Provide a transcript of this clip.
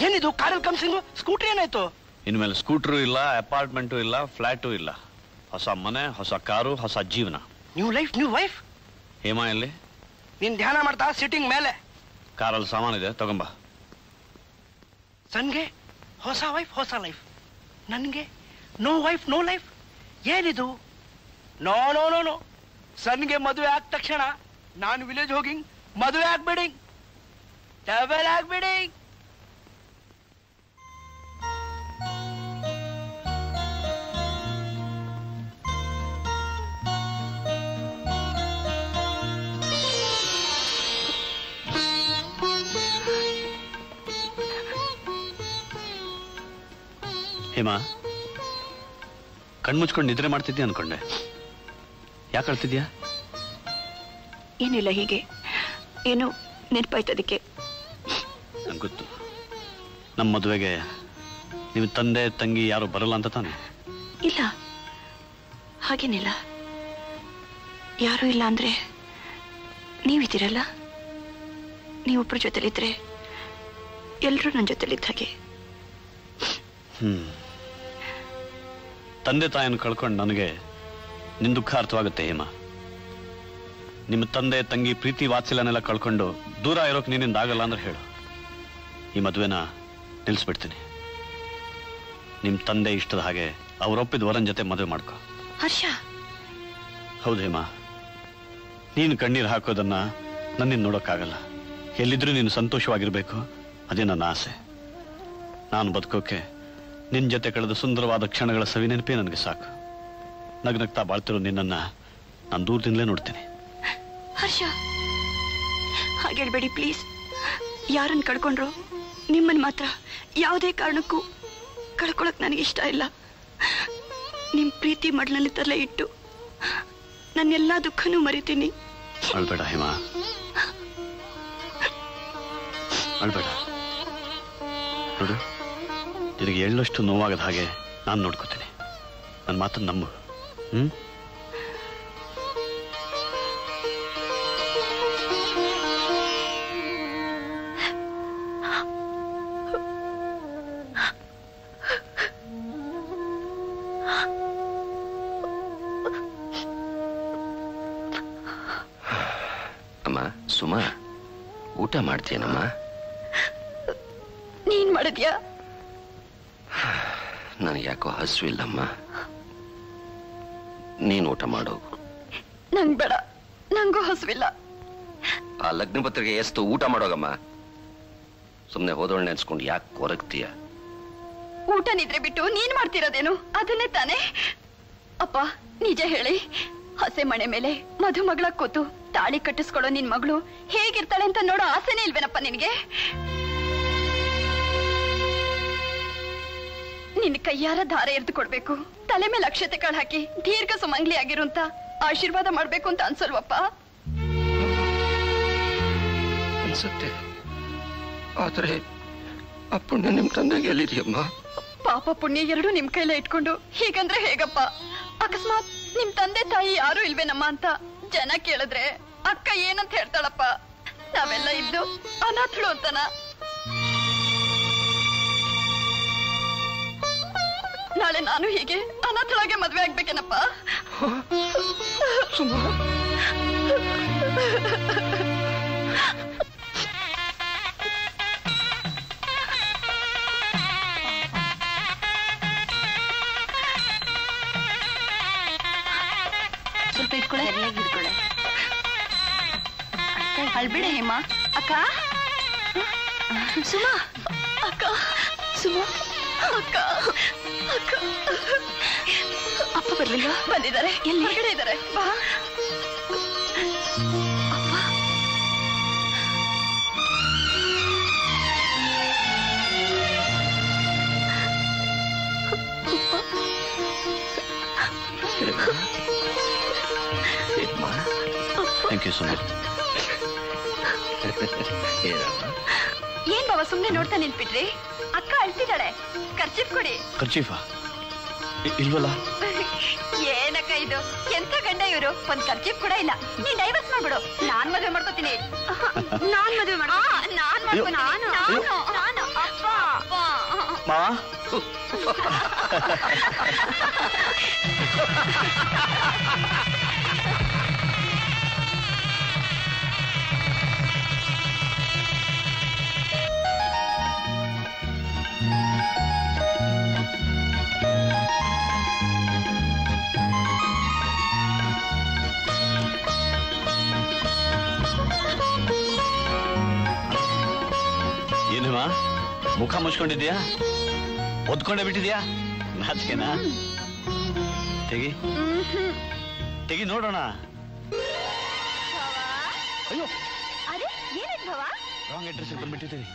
ಏನಿದು ಕಾರಲ್ಲಿ ಕಮ್ಸಿಂಗು? ಸ್ಕೂಟ್ರಿ ಏನಾಯ್ತು? ಇನ್ಮೇಲೆ ಸ್ಕೂಟ್ರು ಇಲ್ಲ, ಅಪಾರ್ಟ್ಮೆಂಟು ಇಲ್ಲ, ಫ್ಲಾಟು ಇಲ್ಲ. ಹೊಸ ಮನೆ, ಹೊಸ ಕಾರು, ಹೊಸ ಜೀವನ. New life, new wife. Hema ಎಲ್ಲಿ? ನೀನ್ ಧ್ಯಾನ ಮಾಡ್ತಾ ಸಿಟ್ಟಿಂಗ್ ಮೇಲೆ. ಕಾರಲ್ಲಿ ಸಾಮಾನಿದೆ, ತಗೊಂಬ. ಸನ್ಗೆ ಹೊಸ ವೈಫ್, ಹೊಸ ಲೈಫ್. ನನ್ಗೆ ನೋ ವೈಫ್, ನೋ ಲೈಫ್. ಏನಿದು? No no no no. ಸನ್ಗೆ ಮದುವೆ ಆದ ತಕ್ಷಣ ನಾನು ವಿಲೇಜ್ ಹೋಗಿ ಮದುವೆ ಆಗ್ಬೇಡಿ, ಡಬಲ್ ಆಗ್ಬೇಡಿ. ಹೇಮಾ, ಕಣ್ಮುಚ್ಕೊಂಡು ನಿದ್ರೆ ಮಾಡ್ತಿದ್ಯಾ ಅನ್ಕೊಂಡೆ. ಯಾಕೆ ಅಳ್ತಿದ್ಯಾ? ಏನಿಲ್ಲ, ಹೀಗೆ ಏನು ನೆನಪಾಯ್ತದಕ್ಕೆ. ನಂಗೆ ಗೊತ್ತು, ನಮ್ಮ ಮದುವೆಗೆ ನಿಮ್ಮ ತಂದೆ ತಂಗಿ ಯಾರು ಬರಲ್ಲ ಅಂತ ತಾನೆ? ಇಲ್ಲ, ಹಾಗೇನಿಲ್ಲ. ಯಾರೂ ಇಲ್ಲ ಅಂದ್ರೆ ನೀವಿದ್ದೀರಲ್ಲ, ನೀವೊಬ್ಬರ ಜೊತೆಲಿದ್ರೆ ಎಲ್ಲರೂ ನನ್ನ ಜೊತೆಲಿದ್ದ ಹಾಗೆ. ತಂದೆ ತಾಯಿಯನ್ನು ಕಳ್ಕೊಂಡು ನನಗೆ ನಿನ್ ದುಃಖ ಅರ್ಥವಾಗುತ್ತೆ ಹೇಮಾ. ನಿಮ್ಮ ತಂದೆ ತಂಗಿ ಪ್ರೀತಿ ವಾತ್ಸಲ್ಯನೆಲ್ಲ ಕಳ್ಕೊಂಡು ದೂರ ಇರೋಕೆ ನಿನ್ನಿಂದ ಆಗಲ್ಲ ಅಂದ್ರೆ ಹೇಳು, ಈ ಮದುವೆನ ನಿಲ್ಲಿಸ್ಬಿಡ್ತೀನಿ. ನಿಮ್ ತಂದೆ ಇಷ್ಟದ ಹಾಗೆ ಅವರೊಪ್ಪಿದ ವರನ್ ಜೊತೆ ಮದುವೆ ಮಾಡ್ಕೊ. ಹರ್ಷ. ಹೌದು ಹೇಮಾ, ನೀನು ಕಣ್ಣೀರು ಹಾಕೋದನ್ನ ನನ್ನಿಂದ ನೋಡೋಕ್ಕಾಗಲ್ಲ. ಎಲ್ಲಿದ್ರೂ ನೀನು ಸಂತೋಷವಾಗಿರ್ಬೇಕು, ಅದೇ ನನ್ನ ಆಸೆ. ನಾನು ಬದುಕೋಕೆ ನಿನ್ ಜೊತೆ ಕಳೆದ ಸುಂದರವಾದ ಕ್ಷಣಗಳ ಸವಿ ನೆನಪೇ ನನಗೆ ಸಾಕು. ನಗ್ನಗ್ತಾ ಬಾಳ್ತಿರೋ ನಿನ್ನನ್ನ ನಾನು ದೂರದಿಂದಲೇ ನೋಡ್ತೀನಿ. ಹರ್ಷ, ಹಾಗೆ ಹೇಳ್ಬೇಡಿ ಪ್ಲೀಸ್. ಯಾರನ್ನು ಕಳ್ಕೊಂಡ್ರು ನಿಮ್ಮನ್ನು ಮಾತ್ರ ಯಾವುದೇ ಕಾರಣಕ್ಕೂ ಕಳ್ಕೊಳಕ್ ನನಗಿಷ್ಟ ಇಲ್ಲ. ನಿಮ್ ಪ್ರೀತಿ ಮಡ್ಲಲ್ಲಿ ತಲೆ ಇಟ್ಟು ನನ್ನೆಲ್ಲಾ ದುಃಖನೂ ಮರಿತೀನಿ. ಅಳ್ಬೇಡ ಹೇಮಾ, ಅಳ್ಬೇಡ. ನೋಡು, ನಿನಗೆ ಎಳ್ಳಷ್ಟು ನೋವಾಗದ ಹಾಗೆ ನಾನು ನೋಡ್ಕೋತೀನಿ. ನನ್ನ ಮಾತನ್ನು ನಂಬು. ಅಮ್ಮ ಸುಮಾ, ಊಟ ಮಾಡ್ತೀಯನಮ್ಮ? ನೀನ್ ಮಾಡಿದ್ಯಾ? ನನಗೆ ಯಾಕೋ ಹಸುವಿಲ್ಲಮ್ಮ, ನೀನು ಊಟ ಮಾಡೋಗು. ನಂಗ್ ಬೇಡ, ನಂಗೂ ಹಸುವಿಲ್ಲ. ಆ ಲಗ್ನ ಪತ್ರಿಕೆ ಎಷ್ಟು ಊಟ ಮಾಡೋಗಮ್ಮ. ಸುಮ್ನೆ ಹೋದೋಳ್ ನೆನ್ಸ್ಕೊಂಡು ಯಾಕೆ ಕೊರಗ್ತೀಯ? ಊಟ ನಿದ್ರೆ ಬಿಟ್ಟು ನೀನ್ ಮಾಡ್ತಿರೋದೇನು? ಅದನ್ನೇ ತಾನೆ. ಅಪ್ಪ ನಿಜ ಹೇಳಿ, ಹಸೆ ಮನೆ ಮೇಲೆ ಮಧುಮಗಳ ಕೂತು ತಾಳಿ ಕಟ್ಟಿಸ್ಕೊಳ್ಳೋ ನಿನ್ ಮಗಳು ಹೇಗಿರ್ತಾಳೆ ಅಂತ ನೋಡೋ ಆಸೆನೇ ಇಲ್ವೇನಪ್ಪ ನಿನ್ಗೆ? ನಿನ್ ಕೈಯಾರ ದಾರ ಎರ್ದು ಕೊಡ್ಬೇಕು, ತಲೆ ಮೇಲೆ ಅಕ್ಷತೆ ಕಾಳು ಹಾಕಿ ದೀರ್ಘ ಸುಮಂಗ್ಲಿ ಆಗಿರು ಅಂತ ಆಶೀರ್ವಾದ ಮಾಡ್ಬೇಕು ಅಂತ ಅನ್ಸಲ್ವಪ್ಪ? ಅನ್ಸುತ್ತೆ, ಆದ್ರೆ ಆ ಪುಣ್ಯ ನಿಮ್ ತಂದೆಗೆ ಎಲ್ಲಿದೆಯಮ್ಮ? ಪಾಪ ಪುಣ್ಯ ಎರಡು ನಿಮ್ ಕೈಲೇ ಇಟ್ಕೊಂಡು ಹೀಗಂದ್ರೆ ಹೇಗಪ್ಪ? ಅಕಸ್ಮಾತ್ ನಿಮ್ ತಂದೆ ತಾಯಿ ಯಾರು ಇಲ್ವೇನಮ್ಮ ಅಂತ ಜನ ಕೇಳಿದ್ರೆ ಅಕ್ಕ ಏನಂತ ಹೇಳ್ತಾಳಪ್ಪ? ನಾವೆಲ್ಲ ಇದ್ದು ಅನಾಥಳು ಅಂತನ? ನಾಳೆ ನಾನು ಹೀಗೆ ಅನಾಥಳಾಗೆ ಮದ್ವೆ ಆಗ್ಬೇಕೇನಪ್ಪ? ಸ್ವಲ್ಪ ಇಟ್ಕೊಳ್ಳೆ. ಅಳ್ಬೇಡ ಹೇಮಾ. ಅಕ್ಕ, ಸುಮಾ, ಅಕ್ಕ, ಸುಮಾ, ಅಕ್ಕ, ಅಕ್ಕ. ಅಪ್ಪ ಬರ್ಲಿಲ್ಲ? ಬಂದಿದ್ದಾರೆ. ಎಲ್ಲಿ? ಹೊರಗಡೆ ಇದ್ದಾರೆ. ಬಾ. ಅಪ್ಪ. Thank you so much. ಏನ್ ಬಾಬಾ ಸುಮ್ನೆ ನೋಡ್ತಾ ನಿಂತ್ಬಿಟ್ರಿ? ಅಕ್ಕ ಅಳ್ತಿದ್ದಾಳೆ, ಖರ್ಚೀಫ್ ಕೊಡಿ. ಖರ್ಚೀಫಾ ಇಲ್ವಲ್ಲ? ಏನಕ್ಕ ಇದು? ಎಂತ ಗಂಡ ಇವರು? ಒಂದ್ ಖರ್ಚೀಫ್ ಕೂಡ ಇಲ್ಲ. ನೀನ್ ಡೈವರ್ಸ್ ಮಾಡ್ಬಿಡು, ನಾನ್ ಮದುವೆ ಮಾಡ್ಕೋತೀನಿ. ನಾನ್ ಮದುವೆ ಮಾಡ, ನಾನ್ ಮಾಡ್ಕೊ. ನಾನು ಮಾವ ಏನಮ್ಮ ಮುಖ ಮುಚ್ಕೊಂಡಿದ್ಯಾ? ಒದ್ಕೊಂಡೇ ಬಿಟ್ಟಿದ್ಯಾ? ನಾಚಿಕೆನಾ? ತೆಗಿ ತೆಗಿ ನೋಡೋಣ. ಅಯ್ಯೋ ಅರೆ ಏನಾಯ್ತು ಭಾವ? Wrong address ಬಂದ್ಬಿಟ್ಟಿದ್ದೀರಿ.